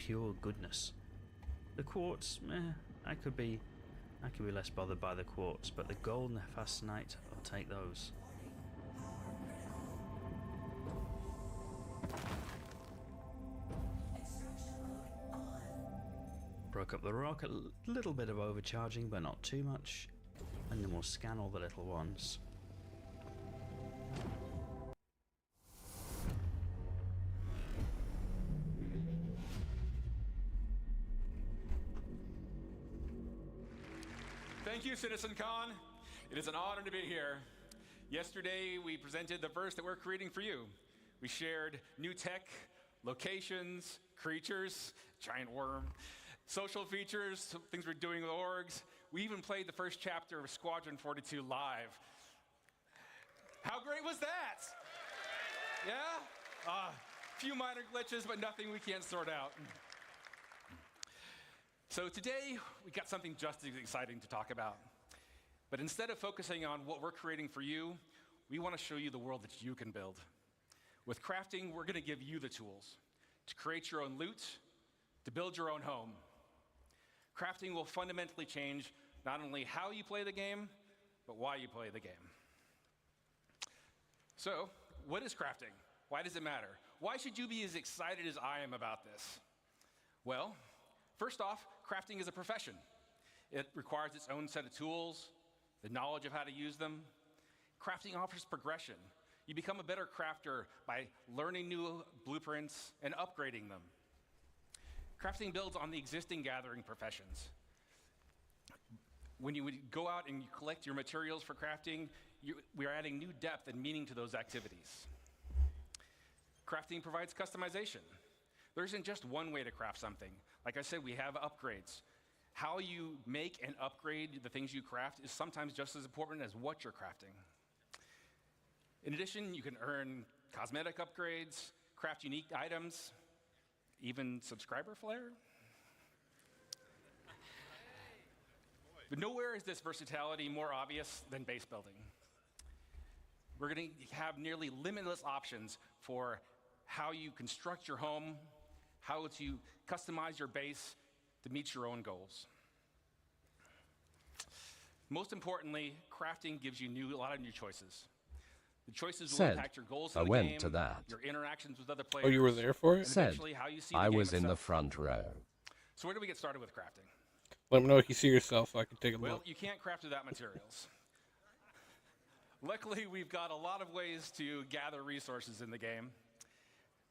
pure goodness. The quartz, I could be less bothered by the quartz, but the gold and the vastness, I'll take those. Broke up the rock, a little bit of overcharging, but not too much. And then we'll scan all the little ones. Thank you, Citizen Khan. It is an honor to be here. Yesterday, we presented the verse that we're creating for you. We shared new tech, locations, creatures, giant worm, social features, things we're doing with orgs. We even played the first chapter of Squadron 42 live. How great was that? Yeah? A few minor glitches, but nothing we can't sort out. So today, we got something just as exciting to talk about. But instead of focusing on what we're creating for you, we want to show you the world that you can build. With crafting, we're going to give you the tools to create your own loot, to build your own home. Crafting will fundamentally change not only how you play the game, but why you play the game. So, what is crafting? Why does it matter? Why should you be as excited as I am about this? Well, first off, crafting is a profession. It requires its own set of tools, the knowledge of how to use them. Crafting offers progression. You become a better crafter by learning new blueprints and upgrading them. Crafting builds on the existing gathering professions. When you would go out and you collect your materials for crafting, we are adding new depth and meaning to those activities. Crafting provides customization. There isn't just one way to craft something. Like I said, we have upgrades. How you make and upgrade the things you craft is sometimes just as important as what you're crafting. In addition, you can earn cosmetic upgrades, craft unique items, even subscriber flair. But nowhere is this versatility more obvious than base building. We're going to have nearly limitless options for how you construct your home, how to customize your base to meet your own goals. Most importantly, crafting gives you a lot of new choices. The choices will impact your goals in the game, to that. your interactions with other players. Oh, you were there for it? Said, how you see the I game was in the itself. front row. So where do we get started with crafting? Let me know if you see yourself so I can take a Well, look. you can't craft without materials. Luckily, we've got a lot of ways to gather resources in the game.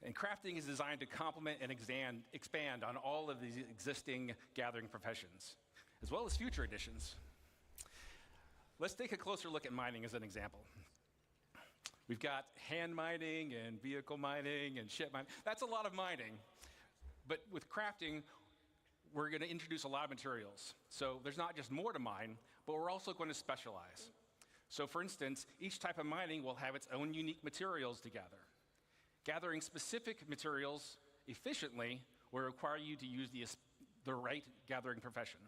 And crafting is designed to complement and expand on all of these existing gathering professions, as well as future additions. Let's take a closer look at mining as an example. We've got hand mining and vehicle mining and ship mining. That's a lot of mining. But with crafting, we're going to introduce a lot of materials. So there's not just more to mine, but we're also going to specialize. So for instance, each type of mining will have its own unique materials to gather. Gathering specific materials efficiently will require you to use the right gathering profession.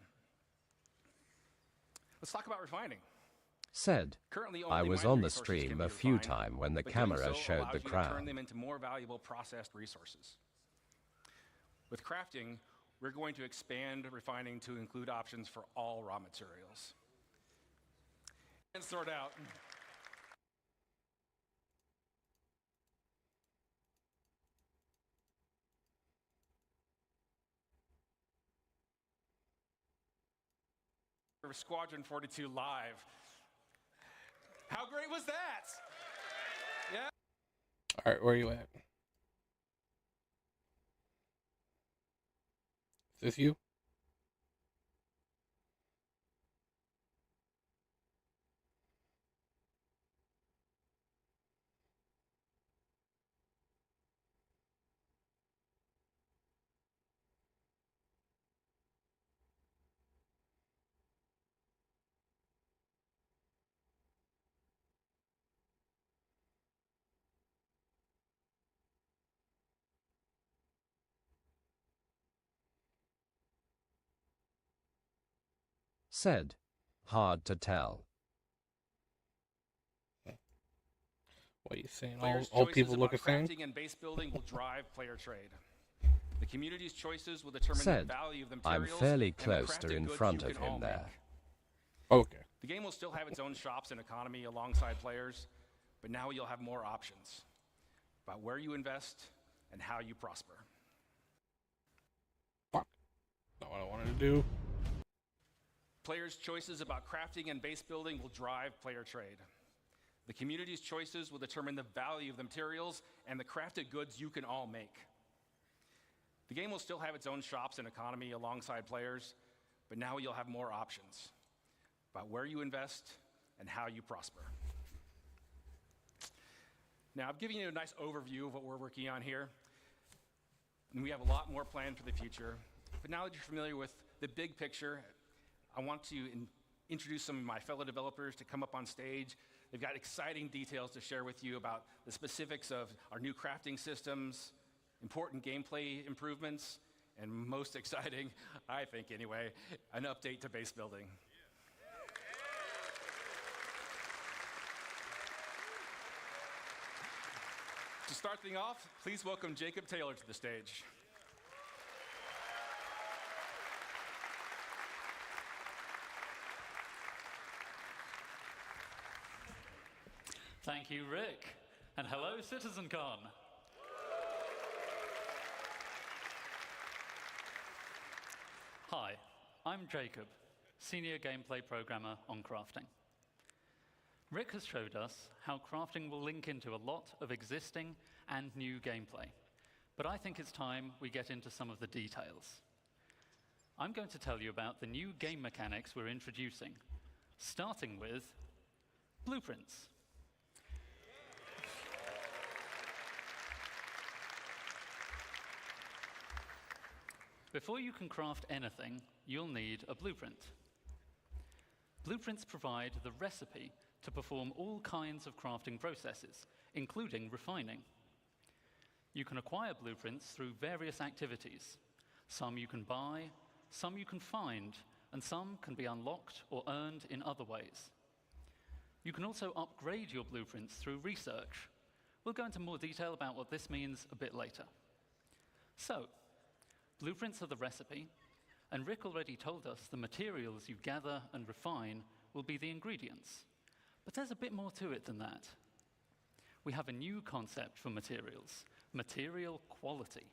Let's talk about refining. Said, Currently, I only was mining on the resources stream can be a few refined, times when the but doing camera so showed allows the you to crowd. turn them into more valuable processed resources. With crafting, we're going to expand refining to include options for all raw materials. And sort out. Squadron 42 live. How great was that? Yeah. All right, where are you at? Is this you? Said, hard to tell. What are you saying? Players' All choices people about look the same? crafting and base building will drive player trade. The community's choices will determine the said, value of the I'm materials fairly and the close to crafted in goods front you of can all him there. make. Okay. The game will still have its own shops and economy alongside players, but now you'll have more options about where you invest and how you prosper. Fuck. Not what I wanted to do. Players' choices about crafting and base building will drive player trade. The community's choices will determine the value of the materials and the crafted goods you can all make. The game will still have its own shops and economy alongside players, but now you'll have more options about where you invest and how you prosper. Now, I've given you a nice overview of what we're working on here, and we have a lot more planned for the future. But now that you're familiar with the big picture, I want to introduce some of my fellow developers to come up on stage. They've got exciting details to share with you about the specifics of our new crafting systems, important gameplay improvements, and most exciting, I think anyway, an update to base building. To start things off, please welcome Jacob Taylor to the stage. Thank you, Rick. And hello, CitizenCon. Hi, I'm Jacob, Senior Gameplay Programmer on crafting. Rick has showed us how crafting will link into a lot of existing and new gameplay, but I think it's time we get into some of the details. I'm going to tell you about the new game mechanics we're introducing, starting with blueprints. Before you can craft anything, you'll need a blueprint. Blueprints provide the recipe to perform all kinds of crafting processes, including refining. You can acquire blueprints through various activities. Some you can buy, some you can find, and some can be unlocked or earned in other ways. You can also upgrade your blueprints through research. We'll go into more detail about what this means a bit later. So, blueprints are the recipe, and Rick already told us the materials you gather and refine will be the ingredients. But there's a bit more to it than that. We have a new concept for materials, material quality.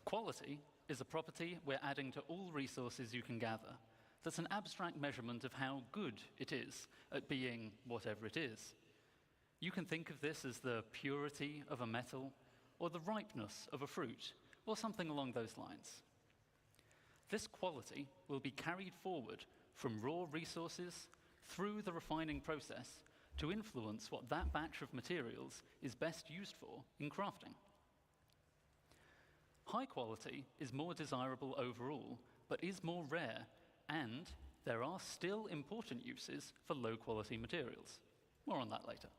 Quality is a property we're adding to all resources you can gather. That's an abstract measurement of how good it is at being whatever it is. You can think of this as the purity of a metal, or the ripeness of a fruit, or something along those lines. This quality will be carried forward from raw resources through the refining process to influence what that batch of materials is best used for in crafting. High quality is more desirable overall, but is more rare, and there are still important uses for low quality materials. More on that later.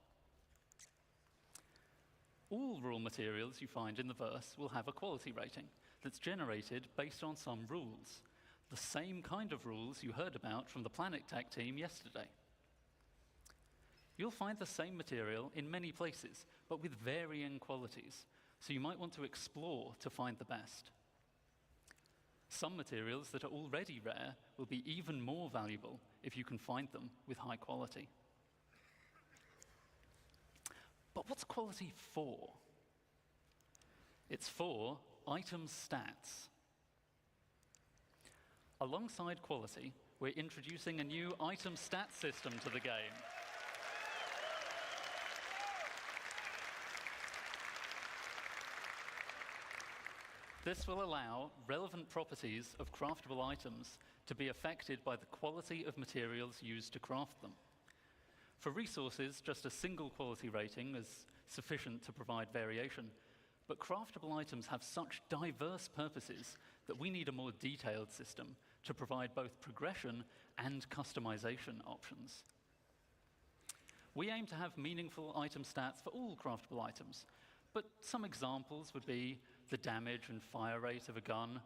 All raw materials you find in the verse will have a quality rating that's generated based on some rules, the same kind of rules you heard about from the Planet Tech team yesterday. You'll find the same material in many places, but with varying qualities, so you might want to explore to find the best. Some materials that are already rare will be even more valuable if you can find them with high quality. But what's quality for? It's for item stats. Alongside quality, we're introducing a new item stat system to the game. This will allow relevant properties of craftable items to be affected by the quality of materials used to craft them. For resources, just a single quality rating is sufficient to provide variation, but craftable items have such diverse purposes that we need a more detailed system to provide both progression and customization options. We aim to have meaningful item stats for all craftable items, but some examples would be the damage and fire rate of a gun,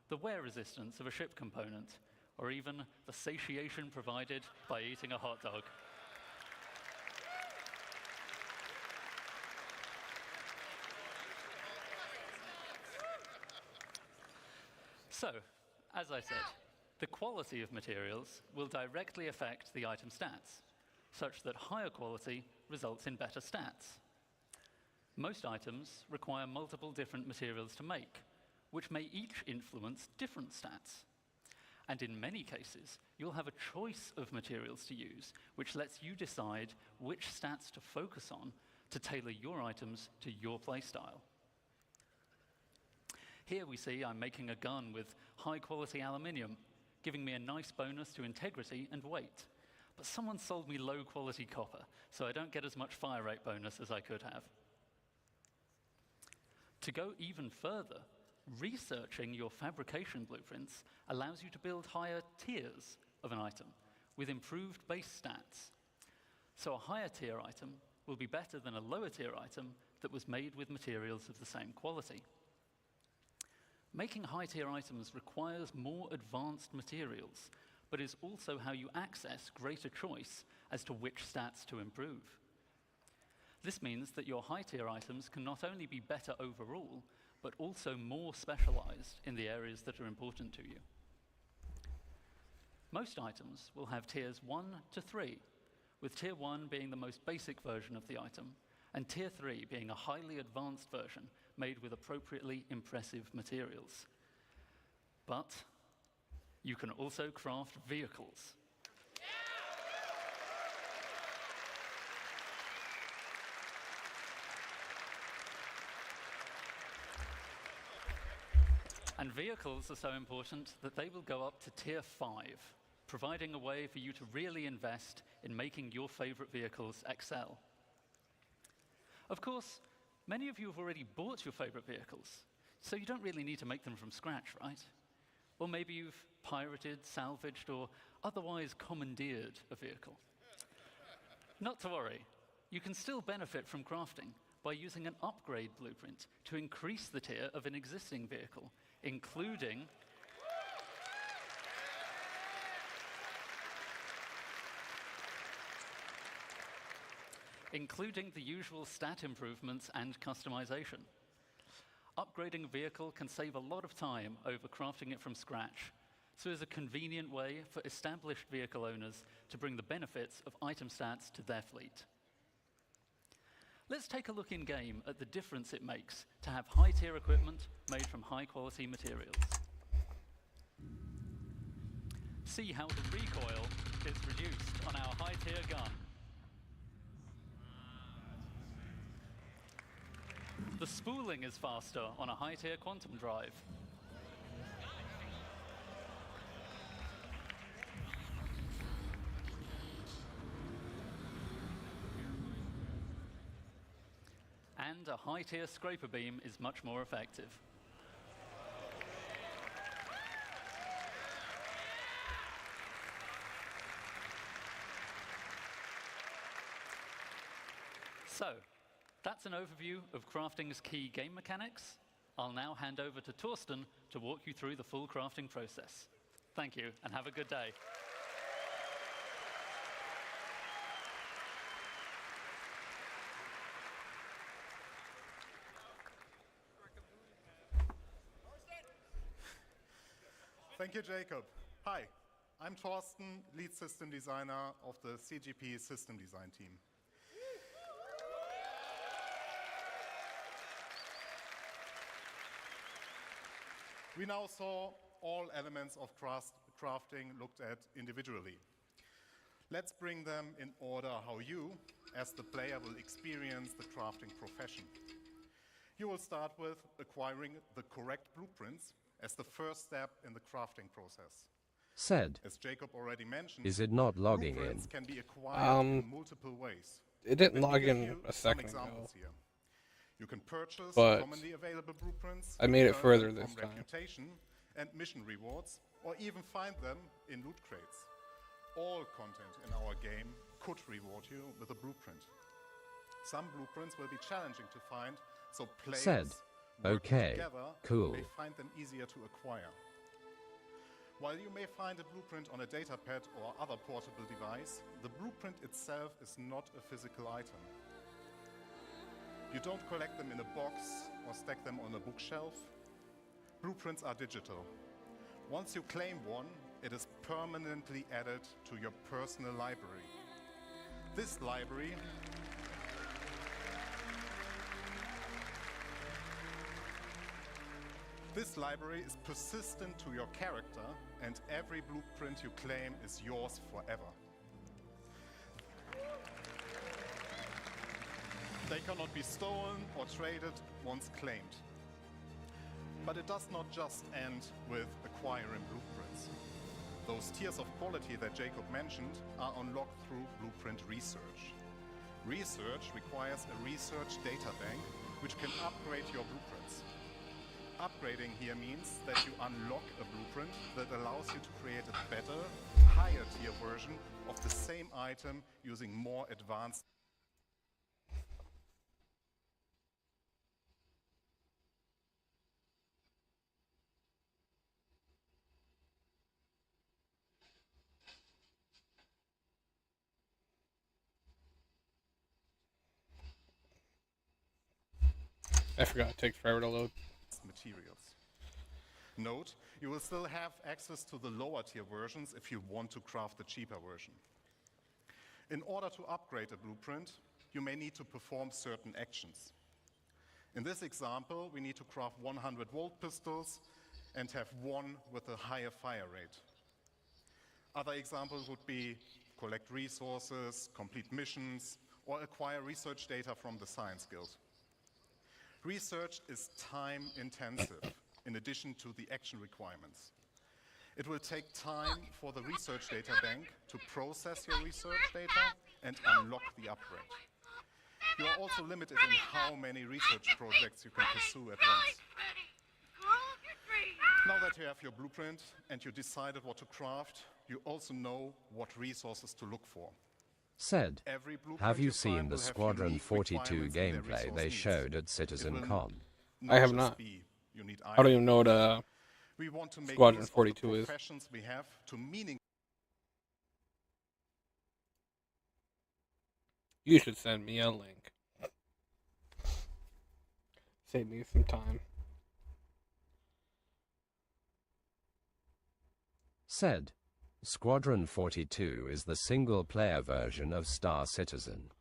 the wear resistance of a ship component, or even the satiation provided by eating a hot dog. So, as I said, the quality of materials will directly affect the item stats, such that higher quality results in better stats. Most items require multiple different materials to make, which may each influence different stats. And in many cases, you'll have a choice of materials to use, which lets you decide which stats to focus on to tailor your items to your playstyle. Here we see I'm making a gun with high-quality aluminium, giving me a nice bonus to integrity and weight. But someone sold me low-quality copper, so I don't get as much fire rate bonus as I could have. To go even further, researching your fabrication blueprints allows you to build higher tiers of an item with improved base stats. So a higher tier item will be better than a lower tier item that was made with materials of the same quality. Making high tier items requires more advanced materials, but is also how you access greater choice as to which stats to improve. This means that your high tier items can not only be better overall, but also more specialized in the areas that are important to you. Most items will have tiers 1 to 3, with tier 1 being the most basic version of the item, and tier 3 being a highly advanced version made with appropriately impressive materials. But you can also craft vehicles. And vehicles are so important that they will go up to tier 5, providing a way for you to really invest in making your favorite vehicles excel. Of course, many of you have already bought your favorite vehicles, so you don't really need to make them from scratch, right? Or maybe you've pirated, salvaged, or otherwise commandeered a vehicle. Not to worry, you can still benefit from crafting by using an upgrade blueprint to increase the tier of an existing vehicle, including the usual stat improvements and customization. Upgrading a vehicle can save a lot of time over crafting it from scratch, so it's a convenient way for established vehicle owners to bring the benefits of item stats to their fleet. Let's take a look in-game at the difference it makes to have high-tier equipment made from high-quality materials. See how the recoil is reduced on our high-tier gun. The spooling is faster on a high-tier quantum drive. And a high-tier scraper beam is much more effective. So, that's an overview of crafting's key game mechanics. I'll now hand over to Torsten to walk you through the full crafting process. Thank you, and have a good day. Thank you, Jacob. Hi, I'm Torsten, lead system designer of the CGP system design team. We now saw all elements of crafting looked at individually. Let's bring them in order how you, as the player, will experience the crafting profession. You will start with acquiring the correct blueprints as the first step in the crafting process. Said, As Jacob already mentioned, is it not logging in? blueprints can be acquired in multiple ways. It didn't Let me log give in you a some second ago, examples here. You can purchase but commonly available blueprints, I made it earn further them this from time. reputation and mission rewards, or even find them in loot crates. All content in our game could reward you with a blueprint. Some blueprints will be challenging to find, so players Said, working okay, together cool. may find them easier to acquire. While you may find a blueprint on a datapad or other portable device, the blueprint itself is not a physical item. You don't collect them in a box or stack them on a bookshelf. Blueprints are digital. Once you claim one, it is permanently added to your personal library. This library is persistent to your character, and every blueprint you claim is yours forever. They cannot be stolen or traded once claimed. But it does not just end with acquiring blueprints. Those tiers of quality that Jacob mentioned are unlocked through blueprint research. Research requires a research data bank which can upgrade your blueprints. Upgrading here means that you unlock a blueprint that allows you to create a better, higher tier version of the same item using more advanced. I forgot it takes forever to load. Materials. Note, you will still have access to the lower tier versions if you want to craft the cheaper version. In order to upgrade a blueprint, you may need to perform certain actions. In this example, we need to craft 100-volt pistols and have one with a higher fire rate. Other examples would be collect resources, complete missions, or acquire research data from the Science Guild. Research is time-intensive, in addition to the action requirements. It will take time for the research data bank to process your research data and unlock the upgrade. You are also limited in how many research projects you can pursue at once. Now that you have your blueprint and you decided what to craft, you also know what resources to look for. Said, Every blueprint have you you find seen the will have Squadron unique 42 requirements in their gameplay resource they needs. showed at It will CitizenCon? I have just not. be you need I don't even know what we want to make Squadron use of the 42 is. professions we have to meaning. You should send me a link. Save me some time. Said, Squadron 42 is the single-player version of Star Citizen.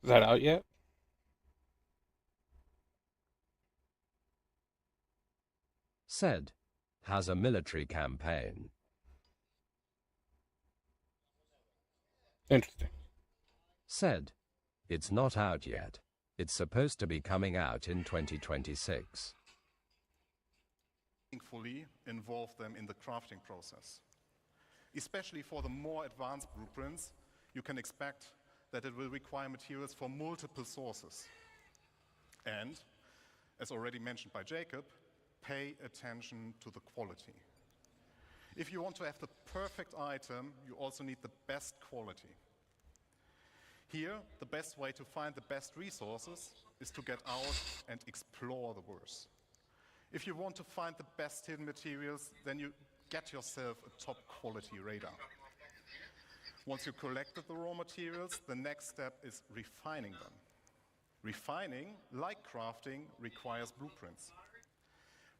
Is that out yet? Said, has a military campaign. Interesting. Said, it's not out yet. It's supposed to be coming out in 2026. Meaningfully involve them in the crafting process. Especially for the more advanced blueprints, you can expect that it will require materials from multiple sources. And, as already mentioned by Jacob, pay attention to the quality. If you want to have the perfect item, you also need the best quality. Here, the best way to find the best resources is to get out and explore the world. If you want to find the best hidden materials, then you get yourself a top quality radar. Once you collected the raw materials, the next step is refining them. Refining, like crafting, requires blueprints.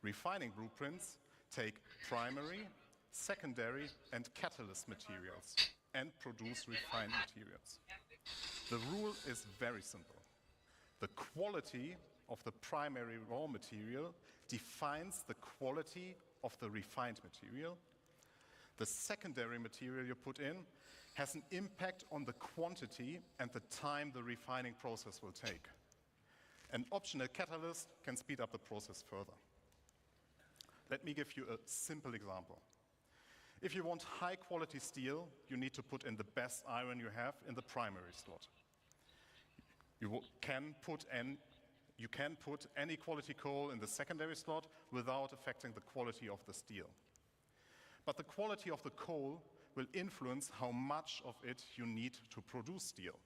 Refining blueprints take primary, secondary, and catalyst materials and produce refined materials. The rule is very simple. The quality of the primary raw material defines the quality of the refined material. The secondary material you put in has an impact on the quantity and the time the refining process will take. An optional catalyst can speed up the process further. Let me give you a simple example. If you want high quality steel, you need to put in the best iron you have in the primary slot. You can put any quality coal in the secondary slot without affecting the quality of the steel. But the quality of the coal will influence how much of it you need to produce steel.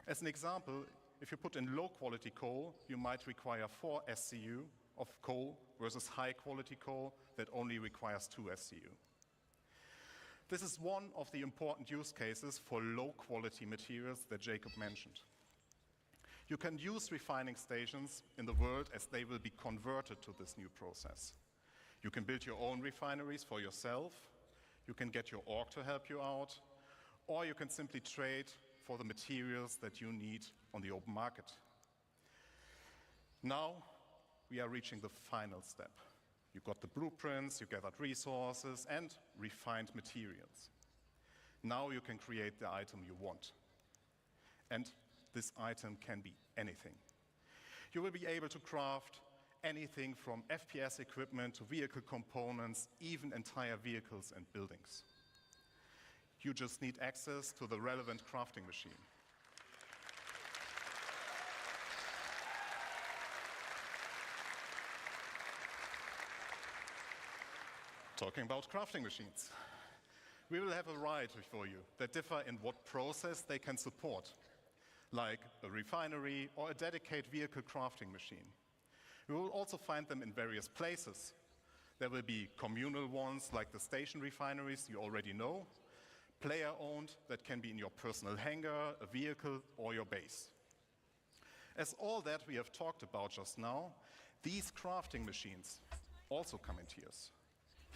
As an example, if you put in low quality coal, you might require 4 SCU of coal versus high quality coal that only requires 2 SCU. This is one of the important use cases for low quality materials that Jacob mentioned. You can use refining stations in the world as they will be converted to this new process. You can build your own refineries for yourself, you can get your org to help you out, or you can simply trade for the materials that you need on the open market. Now, we are reaching the final step. You got the blueprints, you gathered resources, and refined materials. Now you can create the item you want. And this item can be anything. You will be able to craft anything from FPS equipment to vehicle components, even entire vehicles and buildings. You just need access to the relevant crafting machine. Talking about crafting machines. We will have a variety for you that differ in what process they can support, like a refinery or a dedicated vehicle crafting machine. We will also find them in various places. There will be communal ones like the station refineries you already know, player-owned that can be in your personal hangar, a vehicle, or your base. As all that we have talked about just now, these crafting machines also come in tiers.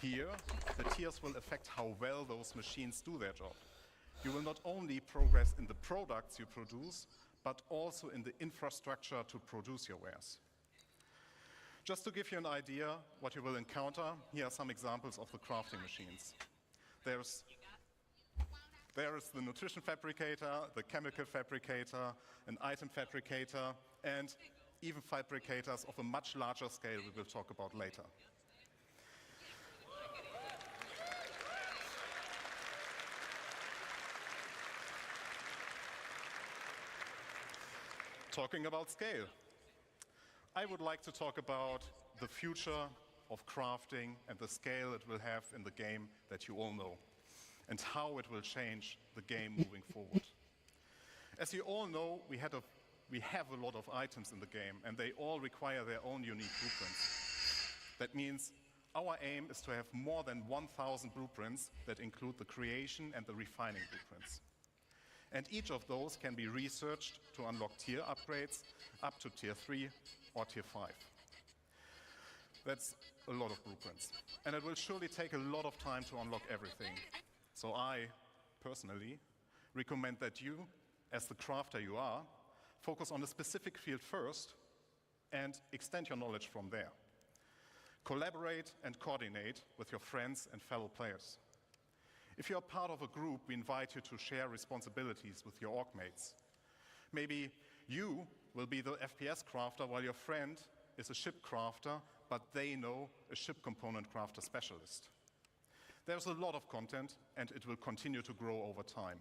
Here, the tiers will affect how well those machines do their job. You will not only progress in the products you produce, but also in the infrastructure to produce your wares. Just to give you an idea what you will encounter, here are some examples of the crafting machines. There is the nutrition fabricator, the chemical fabricator, an item fabricator, and even fabricators of a much larger scale we will talk about later. Talking about scale, I would like to talk about the future of crafting and the scale it will have in the game that you all know, and how it will change the game moving forward. As you all know, we have a lot of items in the game, and they all require their own unique blueprints. That means our aim is to have more than 1,000 blueprints that include the creation and the refining blueprints. And each of those can be researched to unlock tier upgrades up to tier 3 or tier 5. That's a lot of blueprints. And it will surely take a lot of time to unlock everything. So I, personally, recommend that you, as the crafter you are, focus on a specific field first and extend your knowledge from there. Collaborate and coordinate with your friends and fellow players. If you are part of a group, we invite you to share responsibilities with your org mates. Maybe you will be the FPS crafter while your friend is a ship crafter, but they know a ship component crafter specialist. There's a lot of content, and it will continue to grow over time.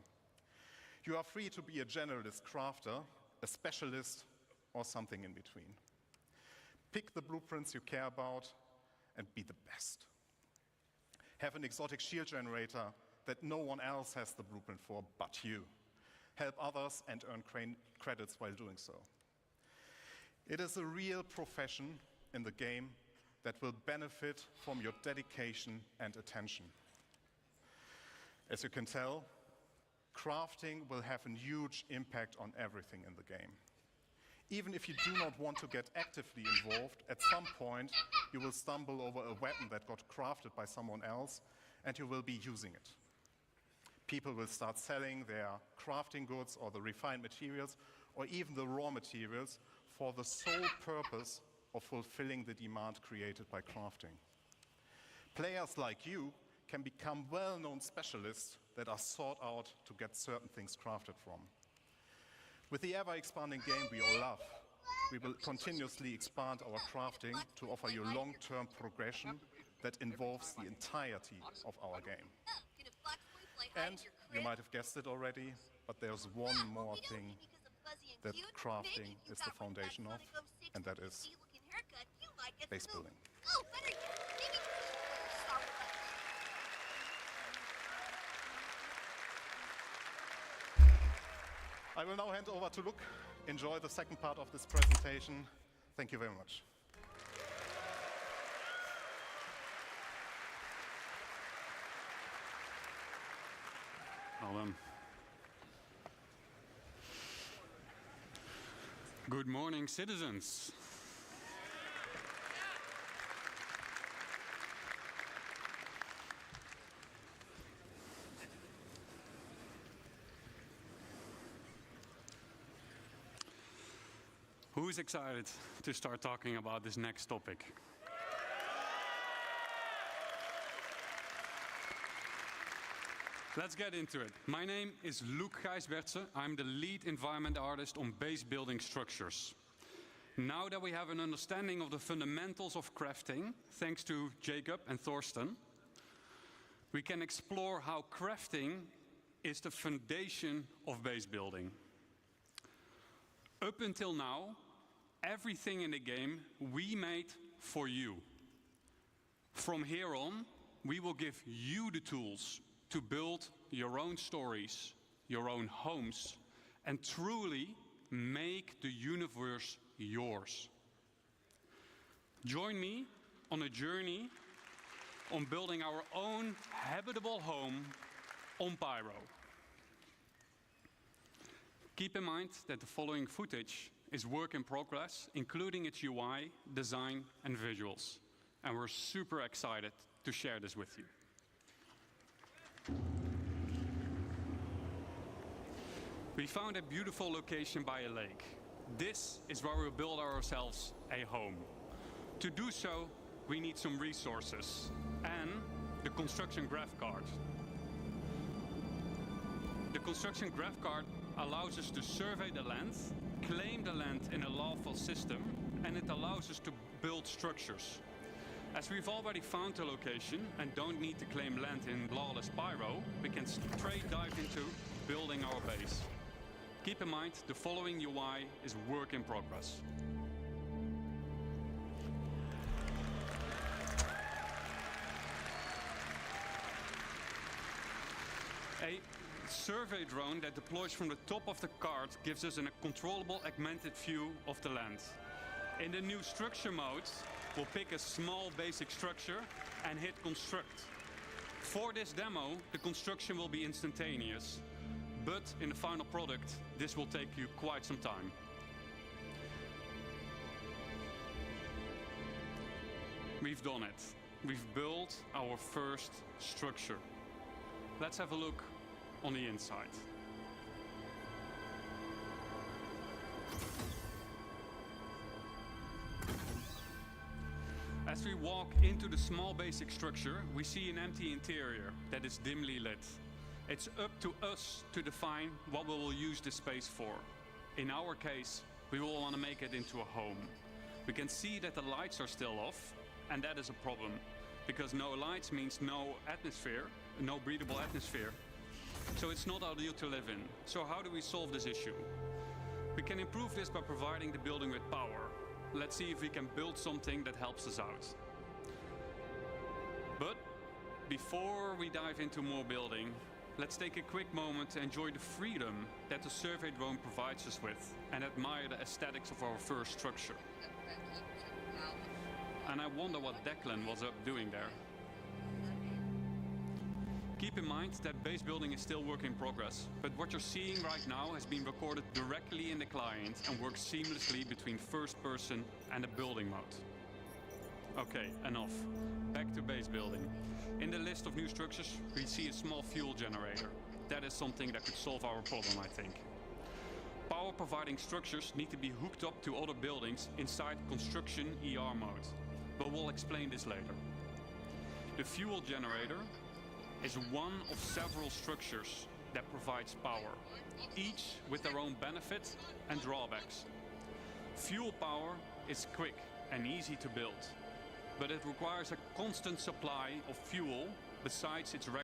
You are free to be a generalist crafter, a specialist, or something in between. Pick the blueprints you care about and be the best. Have an exotic shield generator that no one else has the blueprint for but you. Help others and earn credits while doing so. It is a real profession in the game that will benefit from your dedication and attention. As you can tell, crafting will have a huge impact on everything in the game. Even if you do not want to get actively involved, at some point you will stumble over a weapon that got crafted by someone else and you will be using it. People will start selling their crafting goods or the refined materials or even the raw materials for the sole purpose of fulfilling the demand created by crafting. Players like you can become well-known specialists that are sought out to get certain things crafted from. With the ever-expanding game we all love, we will continuously expand our crafting to offer you long-term progression that involves the entirety of our game. And you might have guessed it already, but there's one more thing that crafting is the foundation of, and that is base building. I will now hand over to Luke. Enjoy the second part of this presentation. Thank you very much. I'll Good morning, citizens. Who is excited to start talking about this next topic? Let's get into it. My name is Luc Gijsbertse. I'm the lead environment artist on base building structures. Now that we have an understanding of the fundamentals of crafting, thanks to Jacob and Thorsten, we can explore how crafting is the foundation of base building. Up until now, everything in the game we made for you. From here on, we will give you the tools to build your own stories, your own homes, and truly make the universe yours. Join me on a journey on building our own habitable home on Pyro. Keep in mind that the following footage is work in progress, including its UI, design, and visuals. And we're super excited to share this with you. We found a beautiful location by a lake. This is where we'll build ourselves a home. To do so, we need some resources and the construction graph card. The construction graph card allows us to survey the land, claim the land in a lawful system, and it allows us to build structures. As we've already found the location and don't need to claim land in lawless Pyro, we can straight dive into building our base. Keep in mind, the following UI is work in progress. A survey drone that deploys from the top of the card gives us a controllable augmented view of the land. In the new structure mode, we'll pick a small basic structure and hit construct. For this demo, the construction will be instantaneous, but in the final product, this will take you quite some time. We've done it. We've built our first structure. Let's have a look on the inside. As we walk into the small basic structure, we see an empty interior that is dimly lit. It's up to us to define what we will use this space for. In our case, we will want to make it into a home. We can see that the lights are still off, and that is a problem, because no lights means no atmosphere, no breathable atmosphere. So it's not ideal to live in. So how do we solve this issue? We can improve this by providing the building with power. Let's see if we can build something that helps us out. But before we dive into more building, let's take a quick moment to enjoy the freedom that the survey drone provides us with and admire the aesthetics of our first structure. And I wonder what Declan was up doing there. Keep in mind that base building is still work in progress, but what you're seeing right now has been recorded directly in the client and works seamlessly between first person and the building mode. Okay, enough. Back to base building. In the list of new structures, we see a small fuel generator. That is something that could solve our problem, I think. Power providing structures need to be hooked up to other buildings inside construction ER mode, but we'll explain this later. The fuel generator is one of several structures that provides power, each with their own benefits and drawbacks. Fuel power is quick and easy to build, but it requires a constant supply of fuel besides its regular